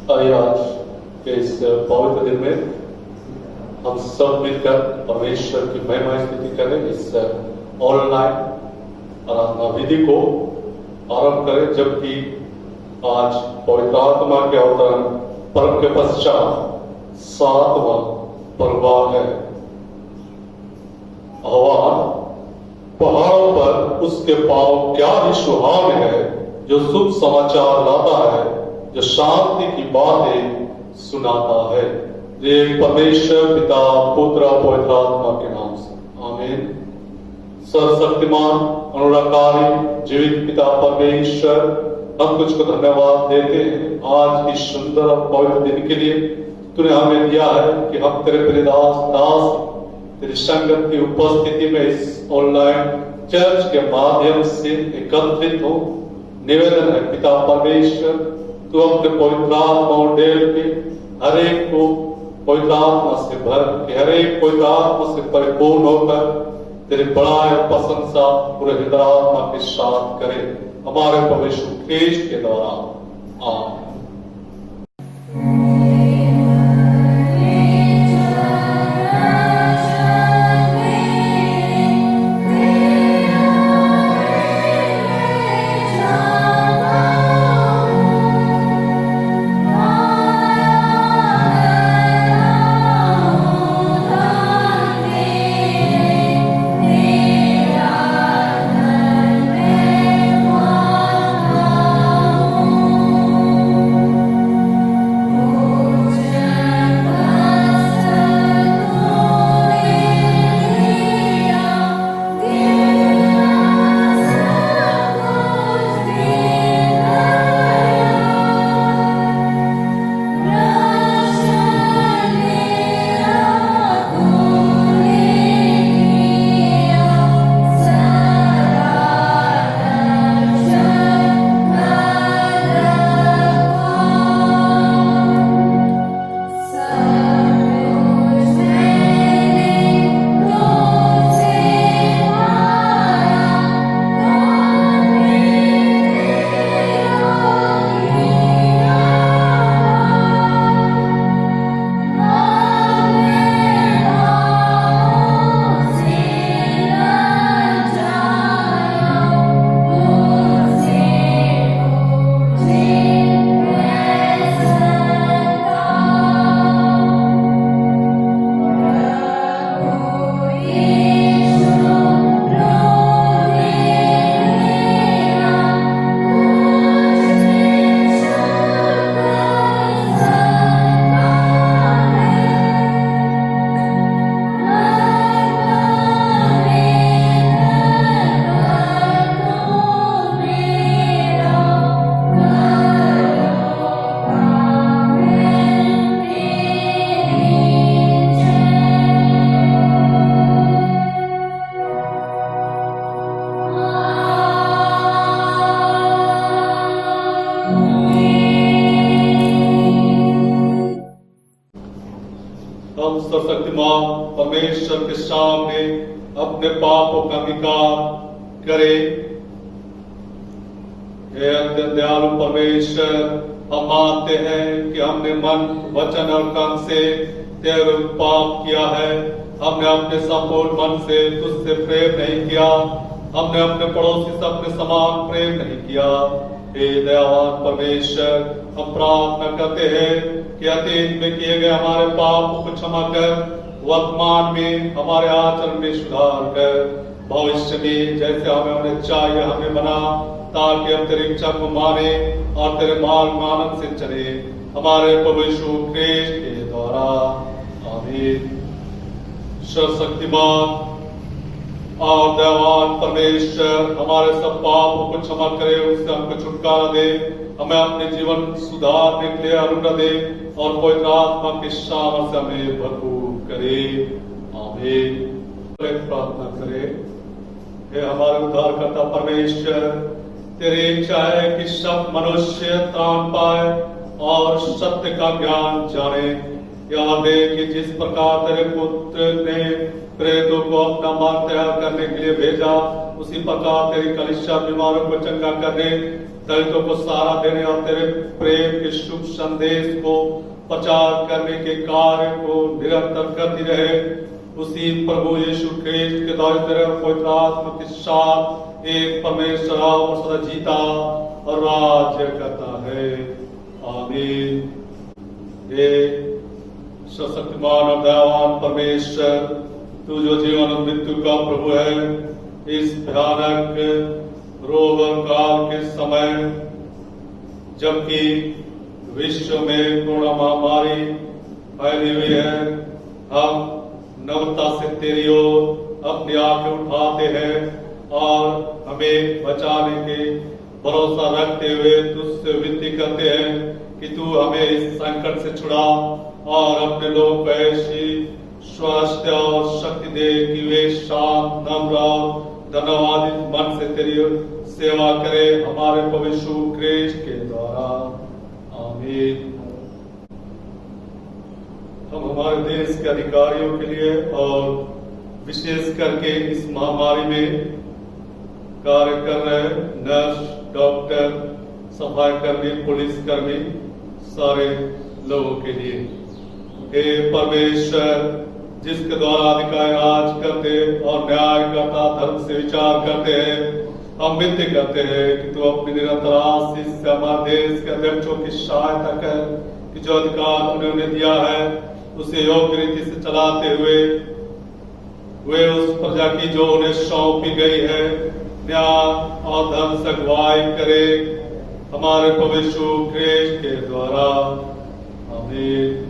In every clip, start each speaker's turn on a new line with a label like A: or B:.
A: आइए आज के इस पवित्र दिन में हम सब मिलकर परमेश्वर की महिमा स्तुति करें। इस ऑनलाइन आराधना विधि को आरंभ करें, जबकि आज पवित्र आत्मा के अवतरण पर्व के पश्चात 7वां पर्व है। आह्वान, पहाड़ों पर उसके पांव क्या ही सुहावने है, जो शुभ समाचार लाता है, जो शांति की बातें सुनाता है। ये परमेश्वर पिता पुत्र पवित्र आत्मा के नाम से आमीन। सर्वशक्तिमान अनुरागकारी जीवित पिता परमेश्वर, हम तुझको धन्यवाद देते हैं आज की सुंदर और पवित्र दिन के लिए। तूने हमें दिया है कि हम तेरे प्रिय दास तेरी संगत की उपस्थिति में इस ऑनलाइन चर्च के माध्यम से एकत्रित हो। निवेदन है पिता परमेश्वर, तू अपने पवित्र आत्मा डेल के हर एक को पवित्र आत्मा से भर के, हर एक पवित्र आत्मा से परिपूर्ण होकर तेरी बड़ाई प्रशंसा पूरे हृदय आत्मा के साथ करे, हमारे प्रभु यीशु ख्रीस्त के द्वारा आमीन। हम सर्वशक्तिमान परमेश्वर के सामने अपने पापों का अंगीकार करें। हे अत्यंत दयालु परमेश्वर, हम मानते हैं कि हमने मन, वचन और कर्म से तेरे पाप किया है। हमने अपने संपूर्ण मन से तुझसे प्रेम नहीं किया, हमने अपने पड़ोसी से अपने समान प्रेम नहीं किया। हे दयावान परमेश्वर, हम प्रार्थना करते हैं कि अतीत में किए गए हमारे पापों को क्षमा कर, वर्तमान में हमारे आचरण में सुधार कर, भविष्य में जैसे हमें होने चाहिए हमें बना, ताकि हम तेरी इच्छा को माने और तेरे मार्ग में आनंद से चले, हमारे प्रभु यीशु ख्रीस्त के द्वारा आमीन। सर्वशक्तिमान और दयावान परमेश्वर, हमारे सब पापों को क्षमा करे, उससे हमको छुटकारा दे, हमें अपने जीवन सुधारने के लिए अनुग्रह दे और पवित्र आत्मा की सामर्थ से हमें भरपूर करे आमीन। प्रार्थना करे। हे हमारे उद्धारकर्ता परमेश्वर, तेरी इच्छा है कि सब मनुष्य त्राण पाए और सत्य का ज्ञान जाने। याद है कि जिस प्रकार तेरे पुत्र ने प्रेतों को अपना मान तैयार करने के लिए भेजा, उसी प्रकार तेरी कलीसिया बीमारों को चंगा करने, दलितों को सहारा देने और तेरे प्रेम के शुभ संदेश को प्रचार करने के कार्य को निरंतर करती रहे। उसी प्रभु यीशु ख्रिस्त के द्वारा तेरे पवित्र आत्मा के साथ एक परमेश्वर और सदा जीता और राज्य करता है। आमीन। हे सशक्तिमान और दयावान परमेश्वर, तू जो जीवन और मृत्यु का प्रभु है, इस भयानक रोग और काल के समय जबकि विश्व में कोरोना महामारी फैली हुई है, हम नम्रता से तेरी ओर अपनी आंखें उठाते हैं और हमें बचाने के भरोसा रखते हुए तुझसे विनती करते हैं कि तू हमें इस संकट से छुड़ा और अपने लोगों को ऐसी स्वास्थ्य और शक्ति दे कि वे शांत, नम्र और धन्यवादित मन से तेरी सेवा करे, हमारे प्रभु यीशु ख्रिस्त के द्वारा। आमीन। हम हमारे देश के अधिकारियों के लिए और विशेष करके इस महामारी में कार्य कर रहे नर्स, डॉक्टर, सफाई कर्मी, पुलिस कर्मी, सारे लोगों के लिए, हे परमेश्वर, जिसके द्वारा अधिकारी राज करते और न्याय करता, धर्म से विचार करते हैं, हम विनती करते हैं कि तू अपनी निरंतर आशीष से हमारे देश के अध्यक्षों की सहायता कर कि जो अधिकार तूने उन्हें दिया है उसे योग्य रीति से चलाते हुए वे उस प्रजा की जो उन्हें सौंपी गई है न्याय और धर्म से अगुवाई करे, हमारे प्रभु यीशु ख्रिस्त के द्वारा। आमीन।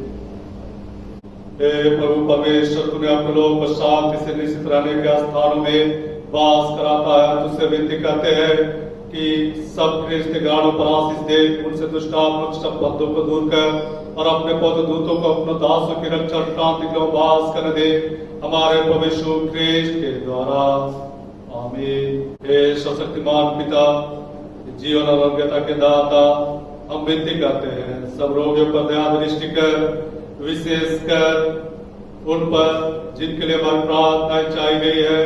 A: हे प्रभु परमेश्वर, तूने अपने लोगों को शांति से निश्चित रहने के स्थानों में वास कराता है। तुझसे विनती करते हैं कि सब ख्रिस्त गाड़ों पर आशीष दे, उनसे दुष्ट आत्मा सब बंधों को दूर कर और अपने पवित्र दूतों को अपने दासों की रक्षा और क्रांति के लिए वास करने दे, हमारे प्रभु यीशु ख्रिस्त के द्वारा। आमीन। हे सशक्तिमान पिता, जीवन और आरोग्यता के दाता, हम विनती करते हैं सब रोगियों पर दया दृष्टि कर, विशेषकर उन पर जिनके लिए हमारी प्रार्थनाएं चाहिए गई है,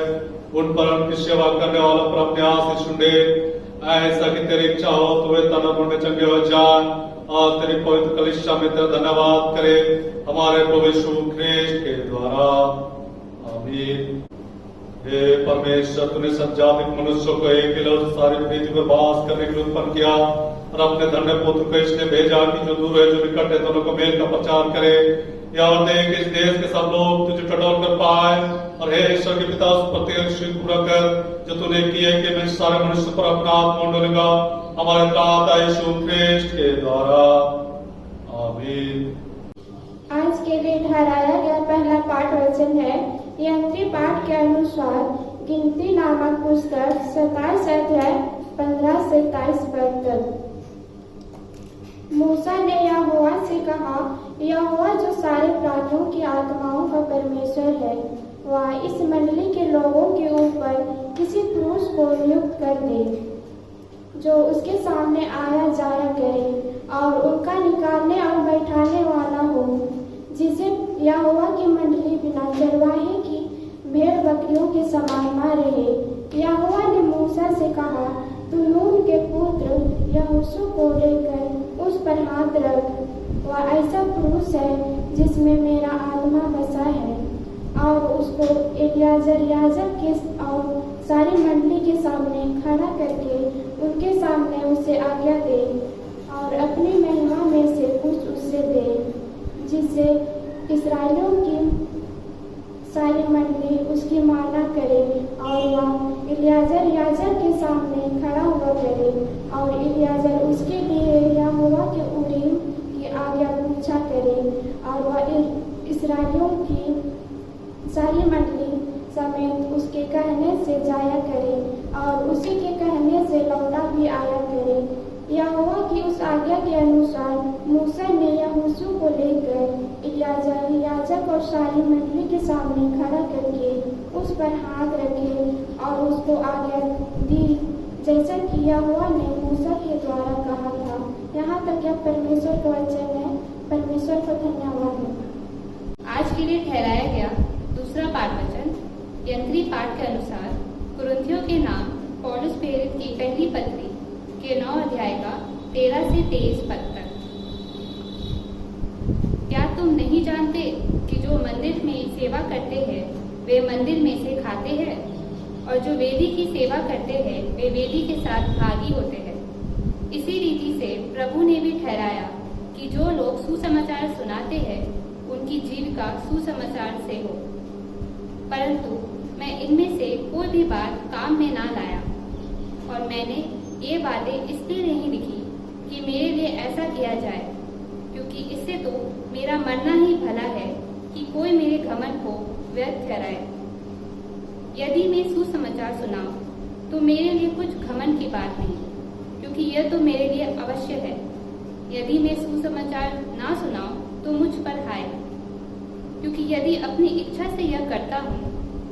A: उन पर उनकी सेवा करने वालों पर अपने आशीष सुने, ऐसा कि तेरी इच्छा हो तो वे तन मन में चंगे हो जान और तेरी पवित्र कलीसिया में तेरा धन्यवाद करे, हमारे प्रभु यीशु ख्रिस्त के द्वारा। आमीन। हे परमेश्वर, तूने सब जाति मनुष्यों को एक ही लौट सारी पृथ्वी पर वास करने के लिए उत्पन्न किया और अपने धन्य पुत्र को इसलिए भेजा कि जो दूर है जो निकट है दोनों को मेल का प्रचार करे, या और देख इस देश के सब लोग तुझे टटोल कर पाए। और हे ईश्वर के पिता, उस प्रत्येक पूरा कर जो तूने किए कि मैं सारे मनुष्य पर अपना आत्मा डालूंगा, हमारे त्राता यीशु ख्रिस्त के द्वारा। आमीन।
B: आज के लिए ठहराया गया पहला पाठ वचन है यंत्री पाठ के अनुसार गिनती नामक पुस्तक 27 अध्याय 15 से 23 पद तक। मूसा ने यहोवा से कहा, यहोवा जो सारे प्राणियों की आत्माओं का परमेश्वर है, वह इस मंडली के लोगों के ऊपर किसी पुरुष को नियुक्त कर दे जो उसके सामने आया जाया करे और उनका निकालने और बैठाने वाला हो, जिसे यहोवा की मंडली बिना चरवाहे की भेड़ बकरियों के समान न रहे। यहोवा ने मूसा से कहा, तू नून के पुत्र यहोशू को लेकर उस पर हाथ रख, वह ऐसा पुरुष है जिसमें मेरा आत्मा बसा है, और उसको एलियाजर याजक के और सारी मंडली के सामने खड़ा करके उनके सामने उसे आज्ञा दे और अपनी महिमा में से कुछ उससे दे, जिससे इस्राएलियों की सारी मंडली उसकी माना करे, और वह एलियाजर याजक के सामने खड़ा हुआ करे, और एलियाजर उसके लिए यहोवा के उरीम की आज्ञा पूछा करे, और वह इस्राएलियों की सारी मंडली समेत उसके कहने से जाया करे और उसी के कहने से लौटा भी आया करे। यहोवा की उस आज्ञा के अनुसार मूसा ने यहोशू को लेकर एलियाजर याजक और सारी मंडली के सामने खड़ा करके उस पर हाथ रखे और उसको आज्ञा दी, जैसा कि यहोवा ने मूसा के द्वारा कहा था। यहाँ तक यह परमेश्वर का वचन है। परमेश्वर को धन्यवाद है।
C: आज के लिए ठहराया गया दूसरा पाठ वचन यंत्री पाठ के अनुसार कुरिन्थियों के नाम 23 पद तक। क्या तुम नहीं जानते कि जो मंदिर में सेवा करते हैं वे मंदिर में से खाते हैं, और जो वेदी की सेवा करते हैं वे वेदी के साथ भागी होते हैं। इसी रीति से प्रभु ने भी ठहराया कि जो लोग सुसमाचार सुनाते हैं उनकी जीविका सुसमाचार से हो। परंतु मैं इनमें से कोई भी बात काम में ना लाया, और मैंने ये बातें इसलिए नहीं लिखी कि मेरे लिए ऐसा किया जाए, क्योंकि इससे तो मेरा मरना ही भला है कि कोई मेरे घमंड को व्यर्थ ठहराए। यदि मैं सुसमाचार सुनाऊं तो मेरे लिए कुछ घमंड की बात नहीं, क्योंकि यह तो मेरे लिए अवश्य है। यदि मैं सुसमाचार ना सुनाऊं तो मुझ पर हाय, क्योंकि यदि अपनी इच्छा से यह करता हूँ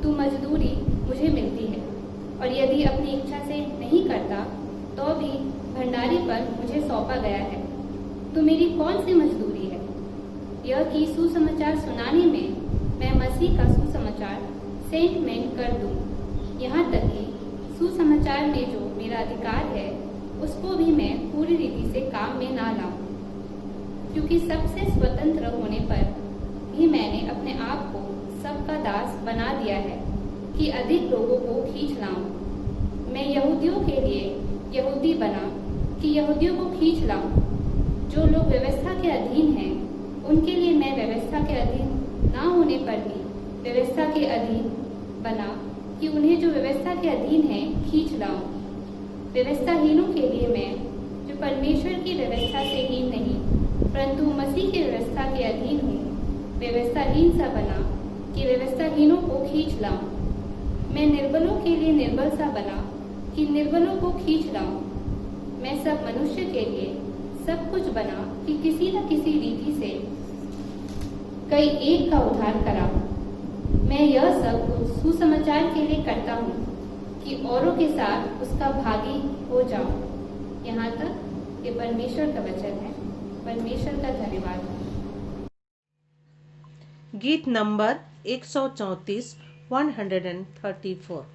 C: तो मजदूरी मुझे मिलती है, और यदि अपनी इच्छा से नहीं करता तो भी भंडारी पर मुझे सौंपा गया है। तो मेरी कौन सी मजदूरी है? यह कि सुसमाचार सुनाने में मैं मसीह का सुसमाचार सेंटमेंट कर दूं, यहाँ तक कि सुसमाचार में जो मेरा अधिकार है उसको भी मैं पूरी रीति से काम में ना लाऊं, क्योंकि सबसे स्वतंत्र होने पर भी मैंने अपने आप को सबका दास बना दिया है कि अधिक लोगों को खींच लाऊं। मैं यहूदियों के लिए यहूदी बना कि यहूदियों को खींच लाऊं। जो लोग व्यवस्था के अधीन हैं उनके लिए मैं व्यवस्था के अधीन ना होने पर भी व्यवस्था के अधीन बना कि उन्हें जो व्यवस्था के अधीन है खींच लाऊं। व्यवस्थाहीनों के लिए मैं, जो परमेश्वर की व्यवस्था से हीन नहीं परंतु मसीह की व्यवस्था के अधीन हूँ, व्यवस्थाहीन सा बना कि व्यवस्थाहीनों को खींच लाऊं। मैं निर्बलों के लिए निर्बल सा बना कि निर्बलों को खींच लाऊं। मैं सब मनुष्य के लिए सब कुछ बना कि किसी न किसी रीति से कई एक का उद्धार कराऊं। मैं यह सब कुछ सुसमाचार के लिए करता हूँ कि औरों के साथ उसका भागी हो जाऊं। यहाँ तक ये परमेश्वर का वचन है। परमेश्वर का धन्यवाद।
D: गीत नंबर 134 134।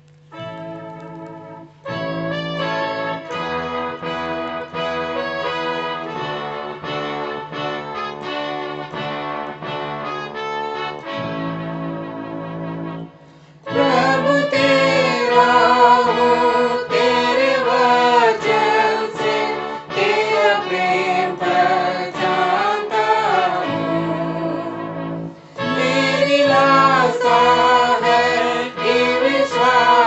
E: मेरी आशा है कि विश्वास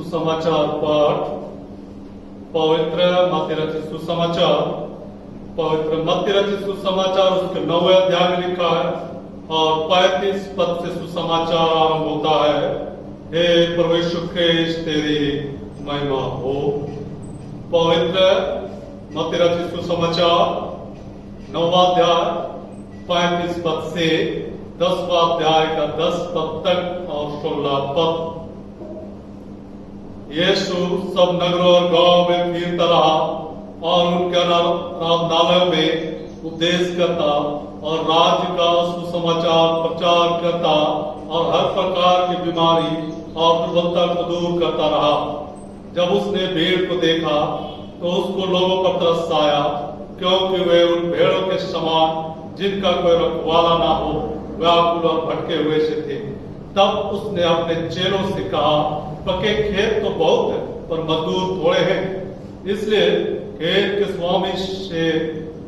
A: सुसमाचार पाठ। पवित्र मत्ती रचित सुसमाचार, पवित्र मत्ती रचित सुसमाचार उसके 9वें अध्याय में लिखा है और 35 पद से सुसमाचार आरंभ होता है। हे प्रभु यीशु ख्रीस्त तेरी महिमा हो। पवित्र मत्ती रचित सुसमाचार 9वां अध्याय 35 पद से 10वां अध्याय का 10 पद तक और 16 पद। यीशु सब नगरों और गांव में फिरता रहा और उनके आराधनालयों में उपदेश करता और राज्य का सुसमाचार प्रचार करता और हर प्रकार की बीमारी और दुर्बलता को दूर करता रहा। जब उसने भीड़ को देखा तो उसको लोगों पर तरस आया, क्योंकि वे उन भेड़ों के समान जिनका कोई रखवाला ना हो व्याकुल और भटके हुए से थे। तब उसने अपने चेलों से कहा, पके खेत तो बहुत है पर मजदूर थोड़े हैं, इसलिए खेत के स्वामी से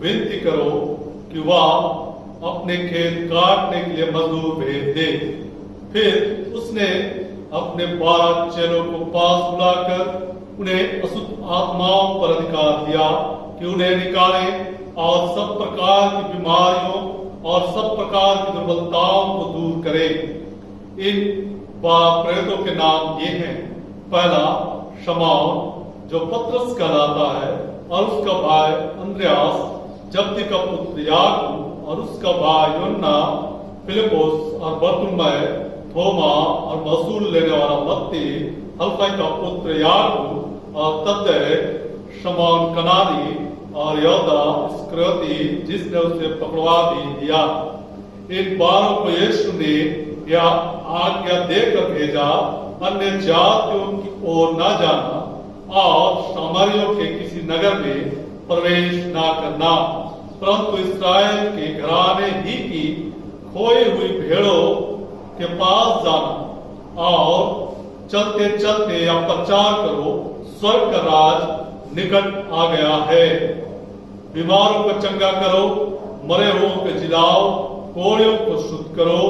A: विनती करो कि वह अपने खेत काटने के लिए मजदूर भेज दे। फिर उसने अपने 12 चेलों को पास बुलाकर उन्हें अशुद्ध आत्माओं पर अधिकार दिया कि उन्हें निकाले और सब प्रकार की बीमारियों और सब प्रकार की दुर्बलताओं को दूर करे। इन 12 प्रेरितों के नाम ये हैं। पहला शमौन जो पतरस कहलाता है और उसका भाई अंद्रयास, जब्दी का पुत्र याकूब और उसका भाई यूहन्ना, फिलिप्पुस और बरतुल्मै, थोमा और वसूल लेने वाला मत्ती, हलफई का पुत्र याकूब और तद्दै, शमौन कनानी और यहूदा इस्करियोती जिसने उसे पकड़वा भी दिया। इन 12 को यीशु ने यह आज्ञा देकर भेजा, अन्य जातियों की ओर न जाना और सामरियों के किसी नगर में प्रवेश न करना, परंतु इस्राएल के घराने ही की खोई हुई भेड़ों के पास जाना और चलते चलते या प्रचार करो, स्वर्ग का राज निकट आ गया है। बीमारों को चंगा करो, मरे हुओं को जिलाओ, कोड़ियों को शुद्ध करो,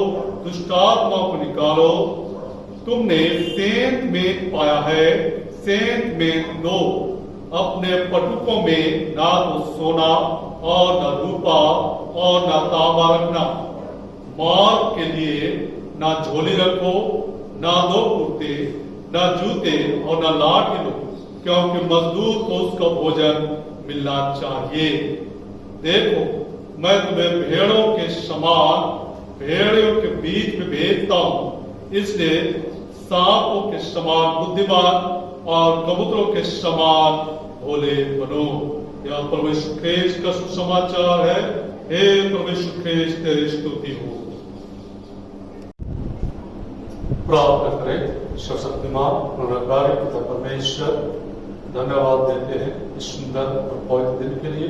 A: दुष्ट आत्माओं को निकालो। तुमने सेंत में पाया है, सेंत में दो। अपने पटुकों में ना तो सोना और न रूपा और न तांबा रखना। मार्ग के लिए ना झोली रखो, ना 2 कुर्ते, ना जूते और ना लाठी लो, क्योंकि मजदूर को उसका भोजन मिलना चाहिए। देखो, मैं तुम्हें भेड़ों के समान भेड़ियों के बीच में भेजता हूँ, इसलिए सांपों के समान बुद्धिमान और कबूतरों के समान भोले बनो। यह प्रभु यीशु ख्रीस्त का सुसमाचार है। हे प्रभु यीशु ख्रीस्त तेरी स्तुति हो। प्रार्थना करें। सर्वशक्तिमान निरंकारी पिता परमेश्वर, धन्यवाद देते हैं इस सुंदर और पवित्र दिन के लिए।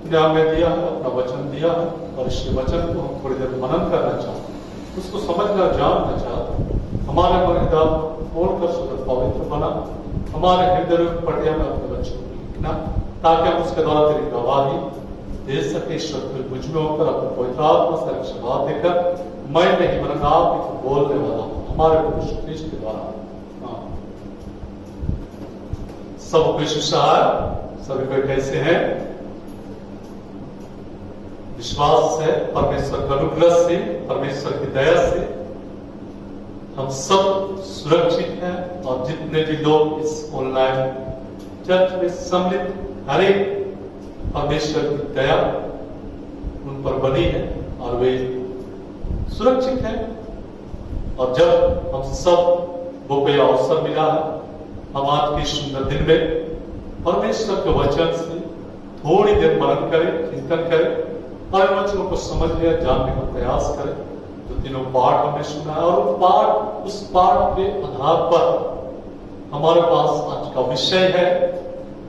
A: तुमने हमें दिया है, अपना वचन दिया है और इस वचन को हम थोड़ी देर मनन करना चाहते हैं, उसको समझना जानना चाहते हैं। हमारे मन हृदय खोलकर सुंदर पवित्र बना, हमारे हृदय पटिया में अपने बच्चों को लिखना, ताकि हम उसके द्वारा तेरी गवाही दे सके। ईश्वर को मुझ में होकर अपने पवित्र आत्मा से आशीर्वाद देकर मैं नहीं मगर आप बोलने वाला हूँ हमारे यीशु ख्रीस्त के द्वारा। सब विश्वास सभी को कैसे हैं? विश्वास से, परमेश्वर के अनुग्रह से, परमेश्वर की दया से हम सब सुरक्षित हैं और जितने भी लोग इस ऑनलाइन चर्च में सम्मिलित, हर एक परमेश्वर की दया उन पर बनी है और वे सुरक्षित हैं। और जब हम सब वो कोई अवसर मिला है, हम आज के सुंदर दिन में परमेश्वर के वचन से थोड़ी देर मनन करें, चिंतन करें और वचनों को समझने जानने का प्रयास करें। जो तीनों पाठ हमने सुना है और उस पाठ के आधार पर हमारे पास आज का विषय है,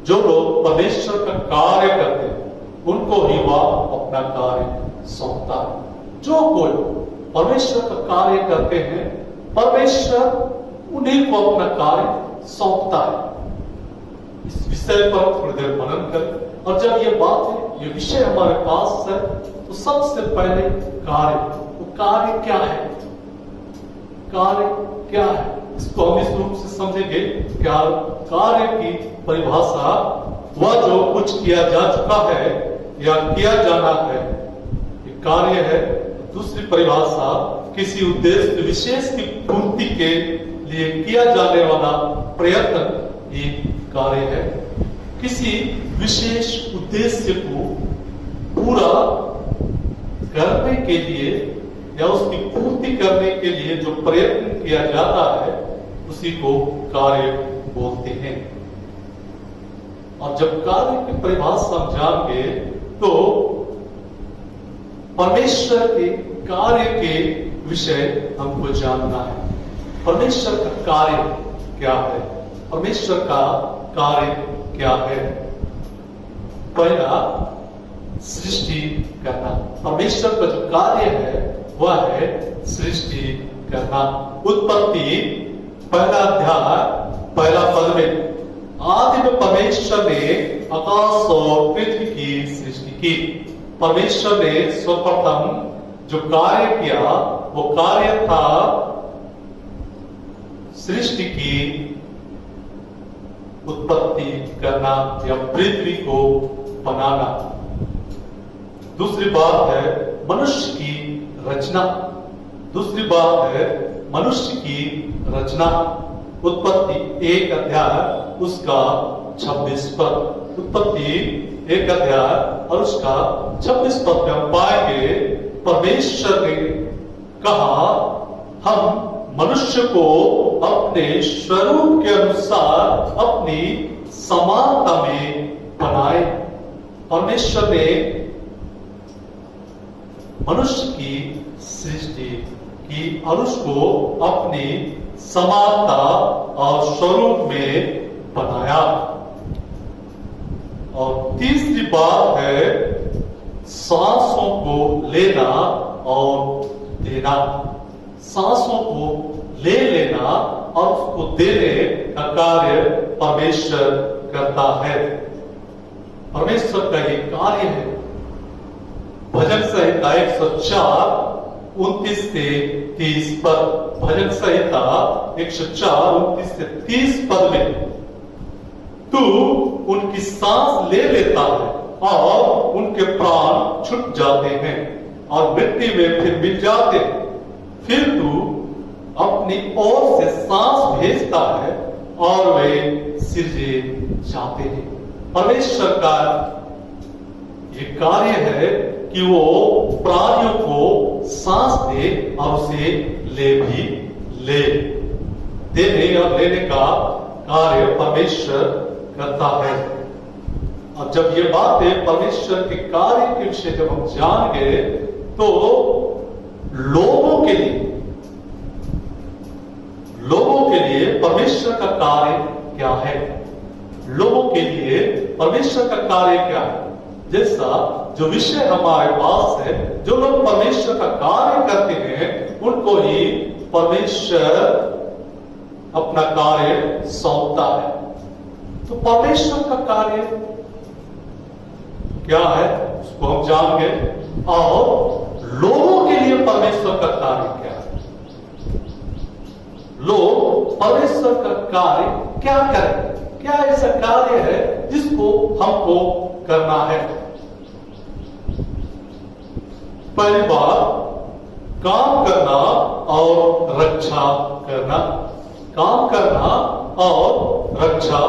A: जो लोग परमेश्वर का कार्य करते हैं उनको ही वह अपना कार्य सौंपता है। जो कोई परमेश्वर का कार्य करते हैं, परमेश्वर उन्हीं को अपना कार्य सौंपता है। इस विषय पर थोड़ी देर मनन करें। और जब ये बात है, ये विषय हमारे पास है, तो सबसे पहले कार्य, तो कार्य क्या है? कार्य क्या है? इसको हम इस रूप से समझेंगे क्या कार्य की परिभाषा वह जो कुछ किया जा चुका है या किया जाना है, ये कार्य है। दूसरी परिभाषा किसी उद्देश्य विशेष की पूर्ति के लिए किया जाने वाला प्रयत्न ये कार्य है। किसी विशेष उद्देश्य को पूरा करने के लिए या उसकी पूर्ति करने के लिए जो प्रयत्न किया जाता है उसी को कार्य बोलते हैं। और जब कार्य की परिभाषा हम जानेंगे तो परमेश्वर के कार्य के विषय हमको जानना है। परमेश्वर का कार्य क्या है? परमेश्वर का कार्य क्या है? पहला, सृष्टि करना। परमेश्वर का जो कार्य है वह है सृष्टि करना। उत्पत्ति पहला अध्याय पहला पद में आदि में परमेश्वर ने आकाश और पृथ्वी की सृष्टि की। परमेश्वर ने सर्वप्रथम जो कार्य किया वो कार्य था सृष्टि की उत्पत्ति करना या पृथ्वी को बनाना। दूसरी बात है मनुष्य की रचना। दूसरी बात है मनुष्य की रचना। उत्पत्ति 1 अध्याय उसका 26 पद। उत्पत्ति 1 अध्याय और उसका 26 पद में हम पाएंगे परमेश्वर ने कहा हम मनुष्य को अपने स्वरूप के अनुसार अपनी समानता में बनाए। परमेश्वर ने मनुष्य की सृष्टि की और उसको अपनी समानता और स्वरूप में बनाया। और तीसरी बात है सांसों को लेना और देना। सांसों को ले लेना और उसको देने का कार्य परमेश्वर करता है। परमेश्वर का ये कार्य है। भजन संहिता 104 29 से 30 पद। भजन संहिता 104 29 से 30 पद में तू उनकी सांस ले लेता है और उनके प्राण छूट जाते हैं और मिट्टी में फिर मिल जाते हैं। फिर तू अपनी ओर से सांस भेजता है और वे सिरजे जाते हैं। परमेश्वर का ये कार्य है कि वो प्राणियों को सांस दे और उसे ले भी ले। देने और लेने का कार्य परमेश्वर करता है। और जब ये बातें परमेश्वर के कार्य के विषय जब हम जान गए तो लोगों के लिए परमेश्वर का कार्य क्या है? लोगों के लिए परमेश्वर का कार्य क्या है? जैसा जो विषय हमारे पास है, जो लोग परमेश्वर का कार्य करते हैं उनको ही परमेश्वर अपना कार्य सौंपता है। तो परमेश्वर का कार्य क्या है उसको हम जान गए। और लोगों के लिए परमेश्वर का कार्य क्या है? लोग परमेश्वर का कार्य क्या करें? क्या ऐसा कार्य है जिसको हमको करना है? पहली बात काम करना और रक्षा करना। काम करना और रक्षा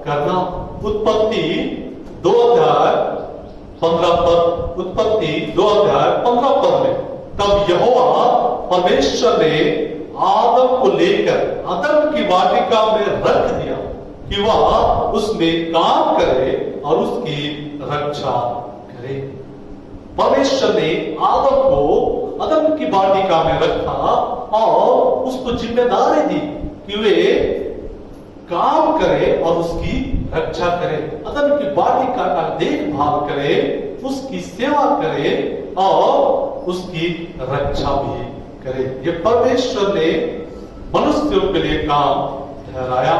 A: करना। उत्पत्ति 2 अध्याय 15 पद। उत्पत्ति 2 अध्याय 15 पद में तब यहोवा परमेश्वर ने आदम को लेकर आदम की वाटिका में रख दिया कि वह उसमें काम करे और उसकी रक्षा करे। परमेश्वर ने आदम को आदम की वाटिका में रखा और उसको जिम्मेदारी दी कि वे काम करे और उसकी रक्षा करे। आदम की वाटिका का देखभाल करे, उसकी सेवा करे और उसकी रक्षा भी करे। ये परमेश्वर ने मनुष्यों के लिए काम ठहराया।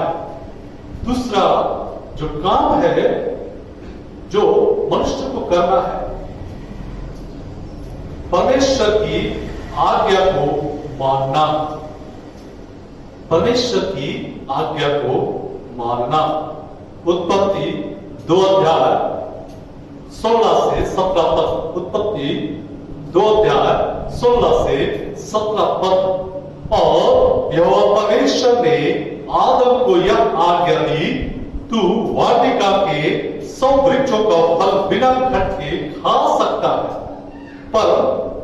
A: दूसरा जो काम है जो मनुष्य को करना है, परमेश्वर की आज्ञा को मानना। परमेश्वर की आज्ञा को मानना। उत्पत्ति 2 अध्याय 16 से 17 पद। उत्पत्ति 2 अध्याय 16 से 17 पद। और यहोवा परमेश्वर ने आदम को यह आज्ञा दी, तू वाटिका के सब वृक्षों का फल बिना खटके खा सकता है, पर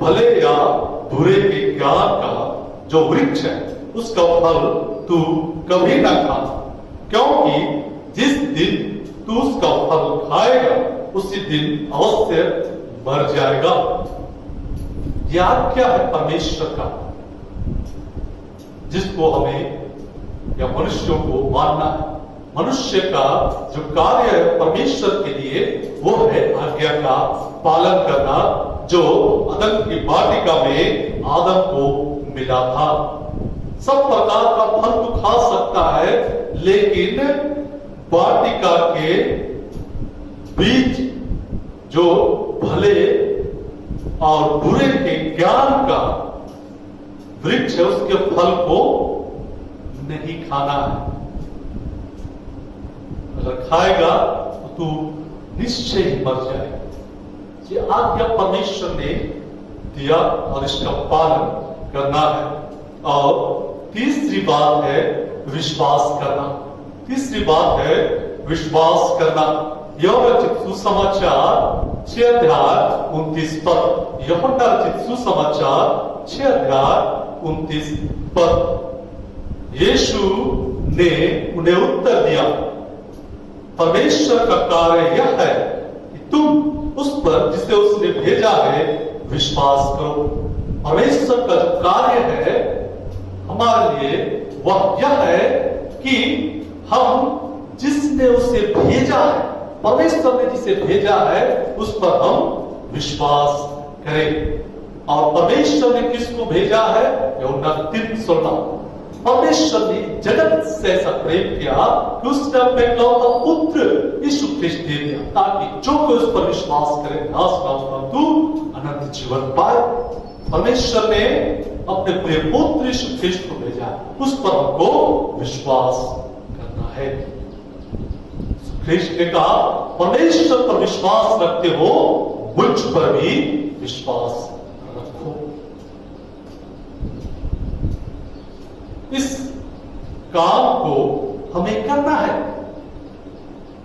A: भले या बुरे के ज्ञान का जो वृक्ष है उसका फल तू कभी ना खाना, क्योंकि जिस दिन तू उसका फल खाएगा उसी दिन अवश्य मर जाएगा। यह आज्ञा है परमेश्वर का, जिसको हमें या मनुष्यों को मानना है। मनुष्य का जो कार्य है परमेश्वर के लिए वो है आज्ञा का पालन करना, जो अदन की वाटिका में आदम को मिला था। सब प्रकार का फल तो खा सकता है, लेकिन वाटिका के बीच जो भले और बुरे के ज्ञान का वृक्ष है उसके फल को नहीं खाना है। अगर खाएगा तो तू निश्चय ही मर जाएगा। ये आज्ञा परमेश्वर ने दिया और इसका पालन करना है। और तीसरी बात है विश्वास करना। तीसरी बात है विश्वास करना। यूहन्ना रचित सुसमाचार 6 अध्याय 29 पद। यूहन्ना रचित सुसमाचार 6 अध्याय 29 पद। यीशु ने उन्हें उत्तर दिया, परमेश्वर का कार्य यह है कि तुम उस पर जिसे उसने भेजा है विश्वास करो। परमेश्वर का जो कार्य है हमारे लिए वह यह है कि हम जिसने उसे भेजा है, परमेश्वर ने जिसे भेजा है उस पर हम विश्वास करें। और परमेश्वर ने किसको भेजा है? यूहन्ना 3:16। परमेश्वर ने जगत से ऐसा प्रेम किया कि उसने अपने इकलौता पुत्र यीशु ख्रिस्त दे दिया, ताकि जो कोई उस पर विश्वास करे नाश ना हो परंतु अनंत जीवन पाए। परमेश्वर ने अपने प्रिय पुत्र यीशु ख्रिस्त को भेजा, उस पर हमको विश्वास करना है। ख्रिस्त ने कहा, परमेश्वर पर विश्वास रखते हो, मुझ पर भी विश्वास रखो। इस काम को हमें करना है,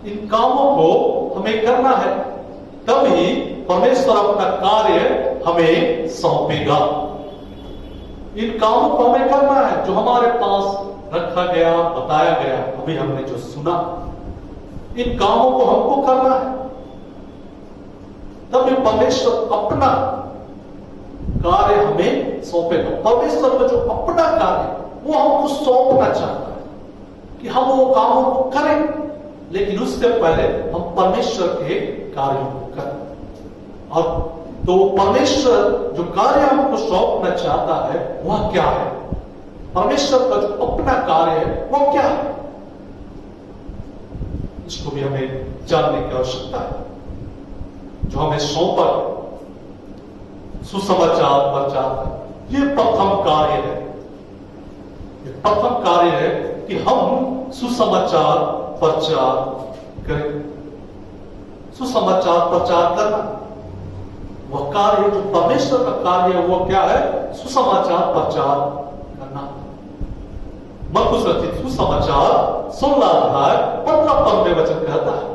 A: इन कामों को हमें करना है, तभी परमेश्वर अपना कार्य हमें सौंपेगा। इन कामों को हमें करना है जो हमारे पास रखा गया, बताया गया, अभी हमने जो सुना, इन कामों को हमको करना है, तभी परमेश्वर अपना कार्य हमें सौंपेगा। परमेश्वर का जो अपना कार्य वो हमको सौंपना चाहता है कि हम वो कामों को करें, लेकिन उससे पहले हम परमेश्वर के कार्यों को करें। और तो परमेश्वर जो कार्य हमको सौंपना चाहता है वह क्या है? परमेश्वर का जो अपना कार्य है वह क्या है? इसको भी हमें जानने की आवश्यकता है। जो हमें सौंपा सुसमाचार प्रचार, ये प्रथम कार्य है। प्रथम कार्य है कि हम सुसमाचार प्रचार करें। सुसमाचार प्रचार करना वह कार्य जो परमेश्वर का कार्य है, वो क्या है? सुसमाचार प्रचार करना। मरकुस रचित सुसमाचार 16 अध्याय 15 पद में वचन कहता है।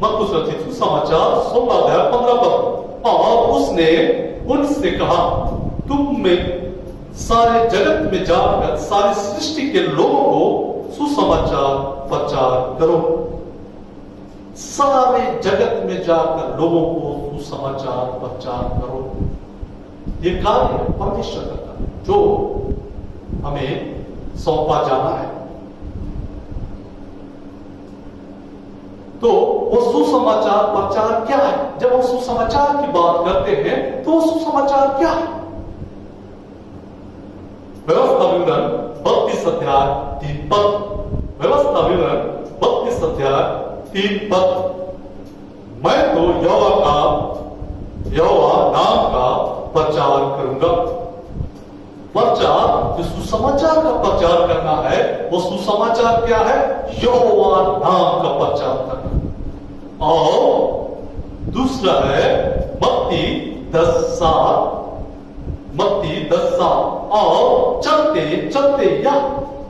A: मरकुस रचित सुसमाचार 16 अध्याय 15 पद। और उसने उनसे कहा, तुम में सारे जगत में जाकर सारी सृष्टि के लोगों को सुसमाचार प्रचार करो। सारे जगत में जाकर लोगों को सुसमाचार प्रचार करो। ये कार्य है परमेश्वर का कार्य जो हमें सौंपा जाना है। तो वो सुसमाचार प्रचार क्या है? जब हम सुसमाचार की बात करते हैं तो वो सुसमाचार क्या है? व्यवस्था विवरण 32 अध्याय 3 पद। व्यवस्था विवरण 32 अध्याय 3 पद। मैं तो यहोवा नाम का प्रचार करूंगा। प्रचार, जो सुसमाचार का प्रचार करना है, वो सुसमाचार क्या है? यहोवा नाम का प्रचार करना। और दूसरा है मत्ती 10:7, मत्ती 10:7, और चलते चलते यह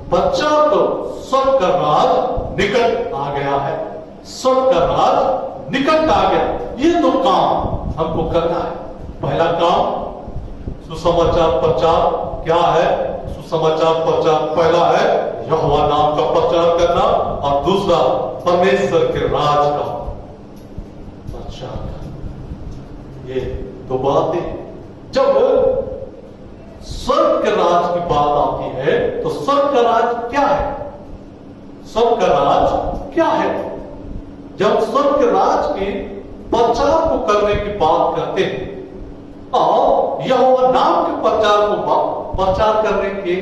A: प्रचार करो, स्वर्ग का राज निकट आ गया है। स्वर्ग का राज निकट आ गया। ये तो काम हमको करना है। पहला काम सुसमाचार प्रचार क्या है? सुसमाचार प्रचार पहला है यहोवा नाम का प्रचार करना, और दूसरा परमेश्वर के राज का प्रचार करना। ये दो बातें। जब स्वर्ग के राज की बात आती है तो स्वर्ग का राज क्या है? स्वर्ग का राज क्या है? जब स्वर्ग के राज के प्रचार को करने की बात करते हैं और यहोवा नाम के प्रचार करने के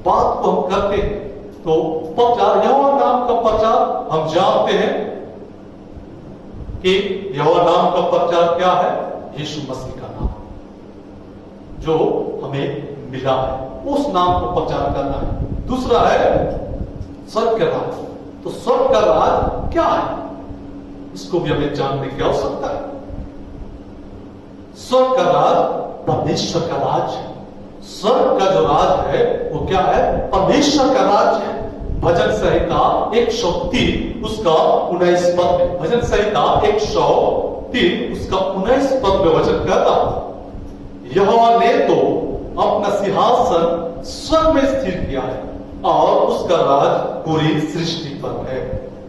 A: बात को हम करते हैं, तो प्रचार, यहोवा नाम का प्रचार हम जानते हैं कि यहोवा नाम का प्रचार क्या है? यीशु मसीह का नाम जो हमें मिला है, उस नाम को प्रचार करना है। दूसरा है स्वर्ग का राज। तो स्वर्ग का राज क्या है? इसको भी हमें जानने की आवश्यकता है। स्वर्ग का राज परमेश्वर का राज है। स्वर्ग का जो राज है वो क्या है? परमेश्वर का राज है। भजन संहिता 103 उसका 19 पद में, भजन संहिता 103 उसका 19 पद में वचन कहता, यहोवा ने तो अपना सिंहासन स्वर्ग में स्थिर किया है और उसका राज पूरी सृष्टि पर है।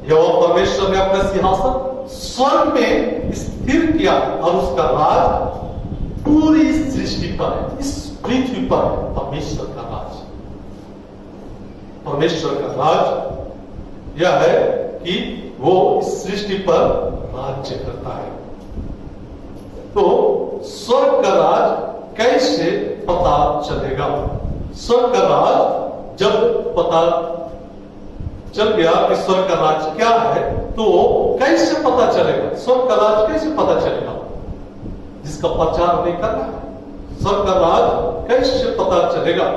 A: यहोवा परमेश्वर ने अपना सिंहासन स्वर्ग में स्थिर किया और उसका राज पूरी सृष्टि पर है। इस पृथ्वी पर परमेश्वर का राज। परमेश्वर का राज यह है कि वो इस सृष्टि पर राज्य करता है। तो स्वर्ग का राज कैसे पता चलेगा? स्वर्ग का राज जब पता चल गया कि स्वर्ग का राज क्या है, तो कैसे पता चलेगा? स्वर्ग का राज कैसे पता चलेगा? जिसका प्रचार नहीं करना है। स्वर्ग का राज कैसे पता चलेगा?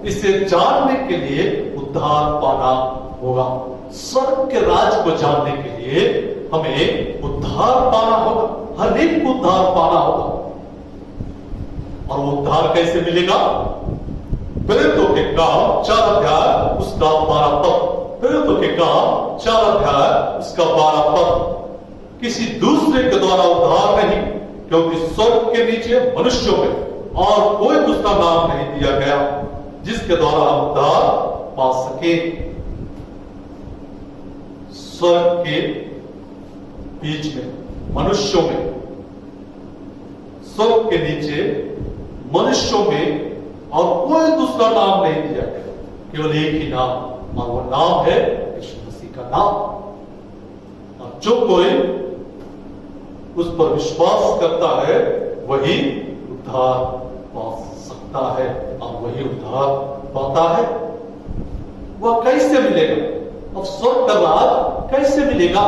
A: इसे जानने के लिए उद्धार पाना होगा। स्वर्ग के राज को जानने के लिए हमें उद्धार पाना होगा। हर एक को उद्धार पाना होगा। और वो उद्धार कैसे मिलेगा? प्रेरितों के काम 4 अध्याय उसका 12 पद। प्रेरितों के काम 4 अध्याय उसका 12 पद। किसी दूसरे के द्वारा उद्धार नहीं, क्योंकि स्वर्ग के नीचे मनुष्यों में और कोई दूसरा नाम नहीं दिया गया जिसके द्वारा हम उद्धार पा सके। स्वर्ग के बीच में मनुष्यों में, स्वर्ग के नीचे मनुष्यों में और कोई दूसरा नाम नहीं दिया गया, केवल एक ही नाम, और वो नाम है यीशु मसीह का नाम। और जो कोई उस पर विश्वास करता है वही उद्धार पा सकता है और वही उद्धार पाता है। वह कैसे मिलेगा? अब स्वर्ग का राज कैसे मिलेगा?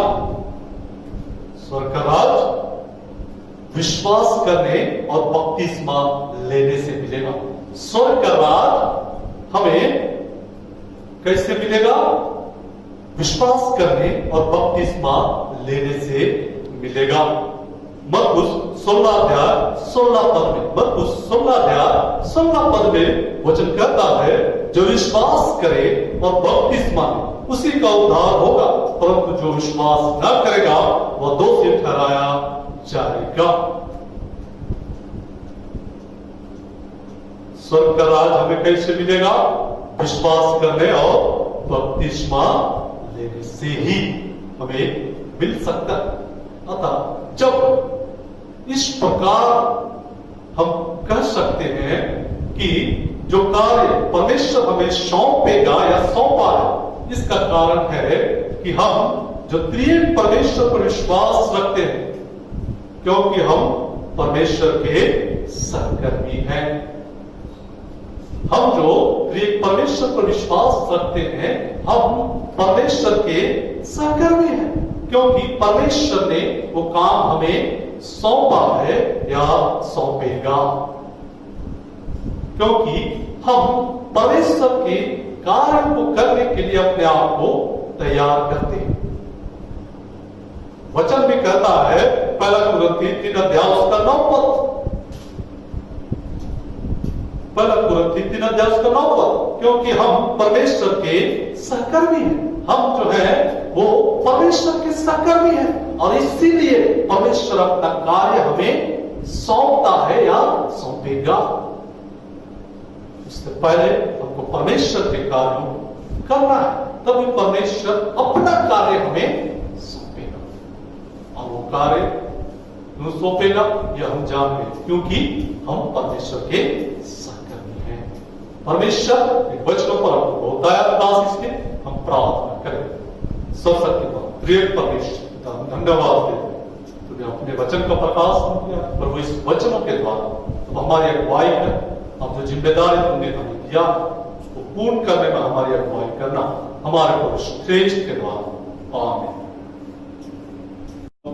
A: स्वर्ग का राज विश्वास करने और बपतिस्मा लेने से मिलेगा। स्वर्ग का राज हमें कैसे मिलेगा? विश्वास करने और बपतिस्मा लेने से मिलेगा। मरकुस 16 अध्याय 16 पद में, मरकुस 16 अध्याय 16 पद में वचन कहता है, जो विश्वास करे और बपतिस्मा उसी का उद्धार होगा, परंतु जो विश्वास न करेगा वह दोषी ठहराया जाएगा। स्वर्ग का राज हमें कैसे मिलेगा? विश्वास करने और बपतिस्मा लेने से ही हमें मिल सकता है। अतः जब इस प्रकार हम कह सकते हैं कि जो कार्य परमेश्वर हमें सौंपेगा या सौंपा है, इसका कारण है कि हम जो त्रिएक परमेश्वर पर विश्वास रखते हैं, क्योंकि हम परमेश्वर के सहकर्मी हैं। हम जो त्रिएक परमेश्वर पर विश्वास रखते हैं, हम परमेश्वर के सहकर्मी हैं, क्योंकि परमेश्वर ने वो काम हमें सौंपा है या सौंपेगा। क्योंकि हम परमेश्वर के कार्य को करने के लिए अपने आप को तैयार करते हैं। वचन भी कहता है, पहला कुरिन्थी 3 अध्याय उसका 9 पद, पहला कुरिन्थी 3 अध्याय उसका 9 पद, क्योंकि हम परमेश्वर के सहकर्मी हैं। हम जो है वो परमेश्वर के सहकर्मी हैं और इसीलिए परमेश्वर अपना कार्य हमें सौंपता है या सौंपेगा। इससे पहले हमको परमेश्वर के कार्य करना है, तभी परमेश्वर अपना कार्य हमें सौंपेगा। और वो कार्य क्यों सौंपेगा यह हम जानते हैं, क्योंकि हम परमेश्वर के सहकर्मी हैं। परमेश्वर के वचनों पर हमको होता है आशीष के, हम प्रार्थना करें। सशक्ति प्रिय परमेश्वर, हम धन्यवाद देते हैं, तूने अपने वचन का प्रकाश किया प्रभु। इस वचनों के द्वारा तुम हमारी अगुवाई कर, अब जो जिम्मेदारी तुमने हमें दिया उसको पूर्ण करने में हमारी अगुवाई करना, हमारे प्रभु श्रेष्ठ के द्वारा। आमीन।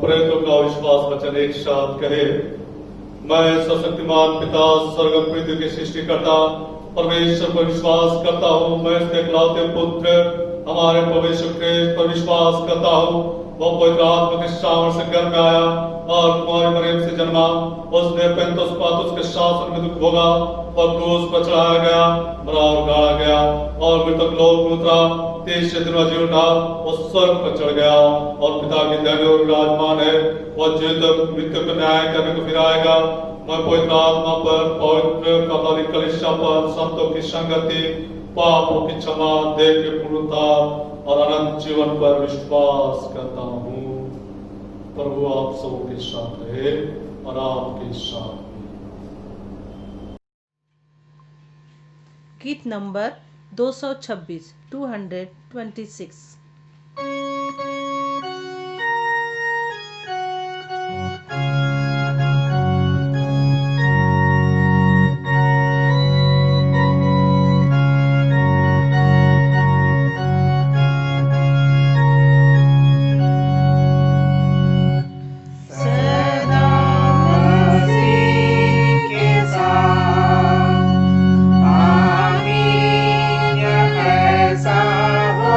A: प्रेरितों का विश्वास वचन एक साथ कहे, मैं सशक्तिमान पिता स्वर्ग पृथ्वी के सृष्टिकर्ता परमेश्वर पर विश्वास करता हूँ। मैं उसके इकलौते पुत्र हमारे परमेश्वर क्रिस्ट पर विश्वास करता हूँ। वह पवित्र आत्मा के सामर्थ्य से गर्भ में आया और कुमारी मरियम से जन्मा। उसने पेंतुस पिलातुस के शासन में दुख भोगा और क्रूस पर चढ़ाया गया, मरा और गाड़ा गया और मृतक लोक में उतरा। 3 दिन जी उठा, वो स्वर्ग पर चढ़ गया और पिता के दाहिने ओर विराजमान है। वह जीवित मृत्यु का न्याय करने को फिर आएगा। मैं पवित्र आत्मा पर, पवित्र कैथोलिक कलीसिया पर, संतों की संगति, पापों की क्षमा, देह के पूर्णता और अनंत जीवन पर विश्वास करता हूँ। प्रभु आप सबके साथ रहे और आपके साथ।
D: गीत नंबर 226 226।
E: ऐसा हो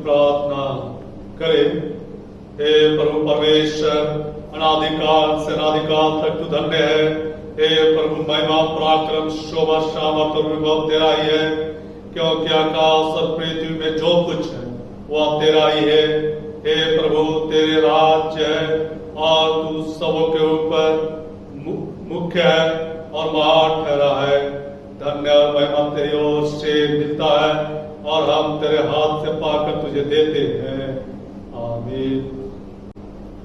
A: प्रार्थना करें। हे प्रभु परमेश्वर, अनादिकाल से अनादिकाल तक तू धन्य है। हे प्रभु, महिमा पराक्रम शोभा सामर्थ और विभव तेरा ही है, क्योंकि आकाश और पृथ्वी में जो कुछ है वह तेरा ही है। हे प्रभु, तेरे राज्य है और तू सबों के ऊपर मुख्य है और महान ठहरा है। धन्य और महिमा तेरी ओर से मिलता है और हम तेरे हाथ से पाकर तुझे देते हैं। आमीन।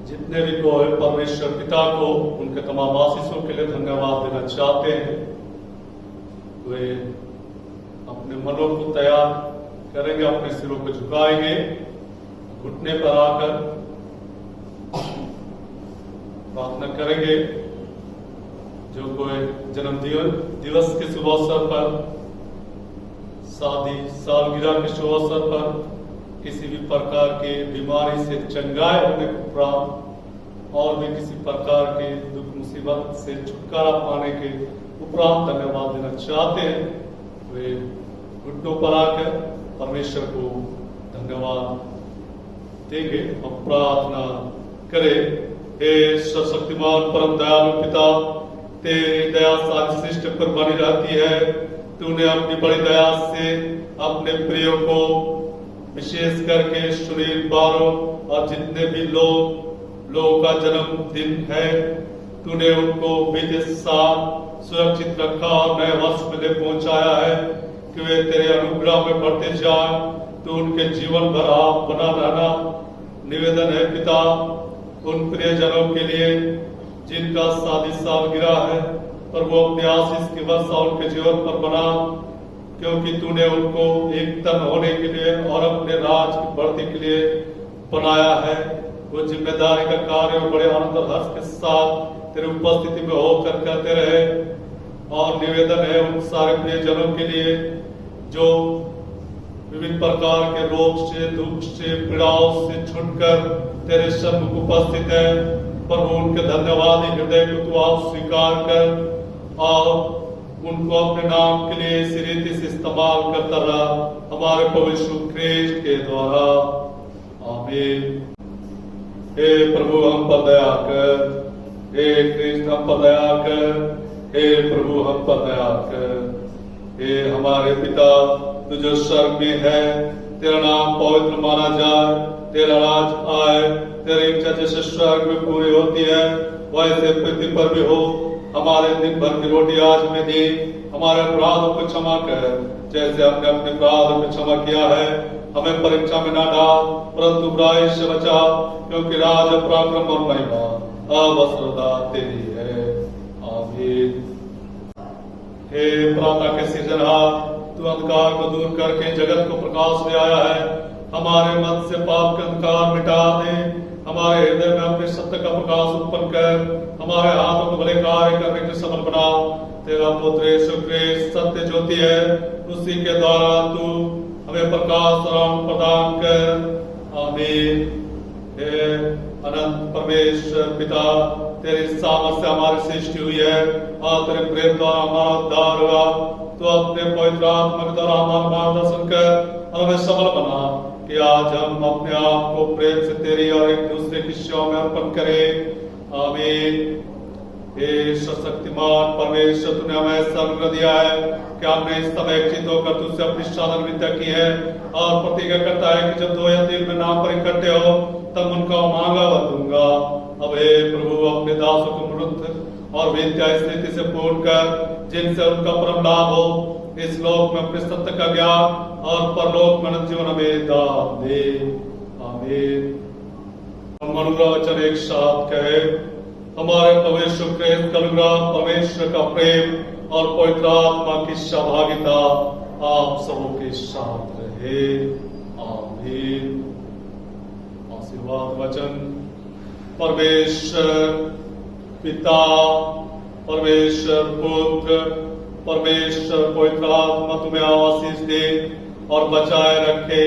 A: जितने भी कोई परमेश्वर पिता को उनके तमाम आशीषों के लिए धन्यवाद देना चाहते हैं, वे अपने मनों को तैयार करेंगे, अपने सिरों को झुकाएंगे, घुटने पर आकर प्रार्थना करेंगे। जो कोई जन्म दिवस के शुभ अवसर पर, शादी सालगिरह के शुभ अवसर पर, किसी भी प्रकार की बीमारी से चंगाई होने के उपरांत और भी किसी प्रकार के दुख मुसीबत से छुटकारा पाने के उपरांत धन्यवाद देना चाहते हैं, वे घुटनों पर आकर परमेश्वर को धन्यवाद देंगे और प्रार्थना करें। हे सर्वशक्तिमान परम दयालु पिता, तेरी दया सारी सृष्टि पर बनी रहती है। तूने अपनी बड़ी दया से अपने प्रियो को विशेष करके सुनील बारों और जितने भी लोगों का जन्मदिन है, तूने उनको बीते साल सुरक्षित रखा और नए वर्ष में ले पहुंचाया है कि वे तेरे अनुग्रह में बढ़ते जाए। तो उनके जीवन भर आप बना रहना निवेदन है पिता। उन प्रियजनों के लिए जिनका शादी सालगिरह है, पर वो अपने आशीष की वर्षा उनके जीवन पर बना, क्योंकि तूने उनको एक तन होने के लिए और अपने राज की बढ़ती के लिए बनाया है। वो जिम्मेदारी का कार्य बड़े आनंद और हर्ष के साथ तेरी उपस्थिति में होकर करते रहे। और निवेदन है उन सारे प्रियजनों के लिए जो विभिन्न प्रकार के रोग से, दुख से, पीड़ाओं से छूटकर तेरे सम्मुख उपस्थित है। पर वो उनके धन्यवादी हृदय को तू आप स्वीकार कर और उनको अपने नाम के लिए इसी रीति से इस्तेमाल करता रहा, हमारे प्रभु यीशु ख्रीस्त के द्वारा। आमीन। हे प्रभु हम पर दया कर, हे ख्रीस्त हम पर दया कर, हे प्रभु हम पर दया कर। हे हमारे पिता, तू जो स्वर्ग में है, तेरा नाम पवित्र माना जाए, तेरा राज आए, तेरी इच्छा जैसे स्वर्ग में पूरी होती है वैसे पृथ्वी पर भी हो। हमारे दिन भर की रोटी आज में दे, हमारे अपराधों को क्षमा कर जैसे हमने अपने अपराधों को क्षमा किया है। हमें परीक्षा में ना डाल, परंतु बुराई से बचा, क्योंकि राज, पराक्रम और महिमा अब सदा तेरी है। आमीन। हे प्रार्थना के सृजनहार, तू अंधकार को दूर करके जगत को प्रकाश ले आया है। हमारे मन से पाप के अंधकार मिटा दे, हमारे हृदय में अपने सत्य का प्रकाश उत्पन्न कर, हमारे हाथों को भले कार्य करने के समर्थ बना। तेरा पुत्र यीशु ख्रीस्त सत्य ज्योति है, उसी के द्वारा तू हमें प्रकाश और आनंद प्रदान कर। आमीन। हे अनंत परमेश्वर पिता, तेरी सामर्थ से हमारी सृष्टि हुई है और तेरे प्रेम द्वारा हमारा उद्धार हुआ। तो अपने पवित्र आत्मा के द्वारा हमारा मार्गदर्शन कर और हमें सबल बना कि आज हम अपने आप को प्रेम से तेरी और एक दूसरे की सेवा में अर्पण करें। आमीन। हे सशक्तिमान परमेश्वर, तूने हमें ऐसा अनुग्रह दिया है कि हमने इस समय एकत्रित होकर तुझसे अपनी साधन विद्या की है और प्रतिज्ञा करता है कि जब 2 या 3 में नाम पर इकट्ठे हो तब उनका मांगा वह दूंगा। अब हे प्रभु, अपने दासों को मृत और विद्या स्थिति से पूर्ण कर, जिनसे उनका परम लाभ हो। इस लोक में अपने सत्य का ज्ञान और परलोक में जीवन हमें दान दे। आमीन। हम अनुग्रह वचन एक साथ कहे। हमारे प्रभु यीशु ख्रीस्त का अनुग्रह, परमेश्वर का प्रेम और पवित्र आत्मा की सहभागिता आप सबों के साथ रहे। आमीन। आशीर्वाद वचन। परमेश्वर पिता, परमेश्वर पुत्र, परमेश्वर पवित्र आत्मा तुम्हें आशीष दे और बचाए रखे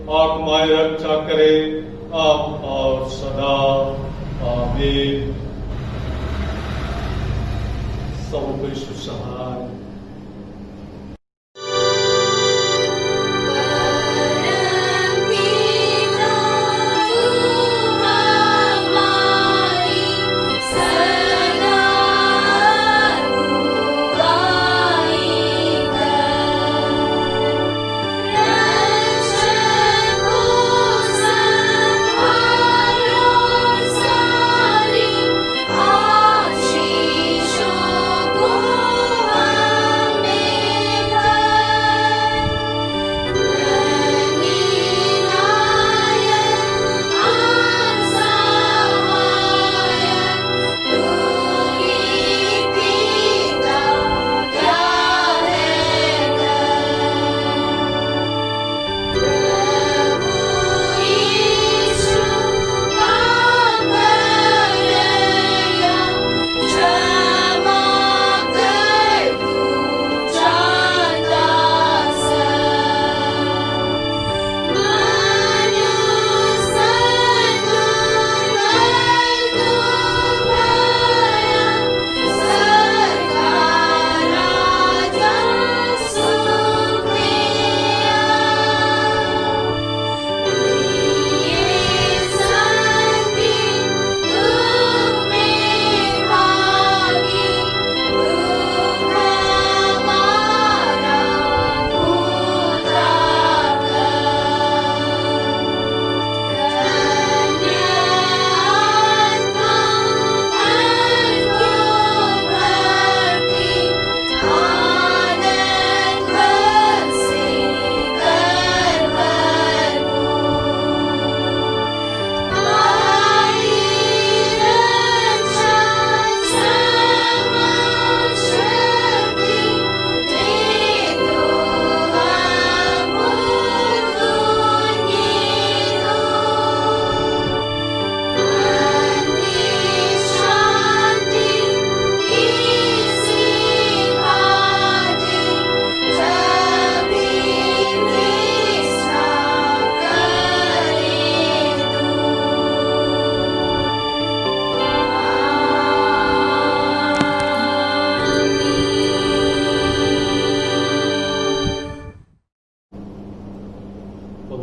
A: और तुम्हारी रक्षा करे अब और सदा। आमीन। सबको यीशु सहाय।
E: परम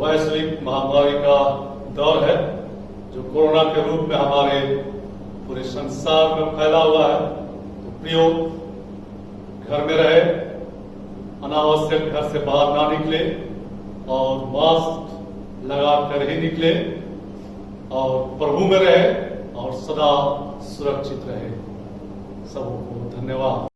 A: वैश्विक महामारी का दौर है जो कोरोना के रूप में हमारे पूरे संसार में फैला हुआ है। तो प्रियो, घर में रहे, अनावश्यक घर से बाहर ना निकले और मास्क लगा कर ही निकले और प्रभु में रहे और सदा सुरक्षित रहे। सबको धन्यवाद।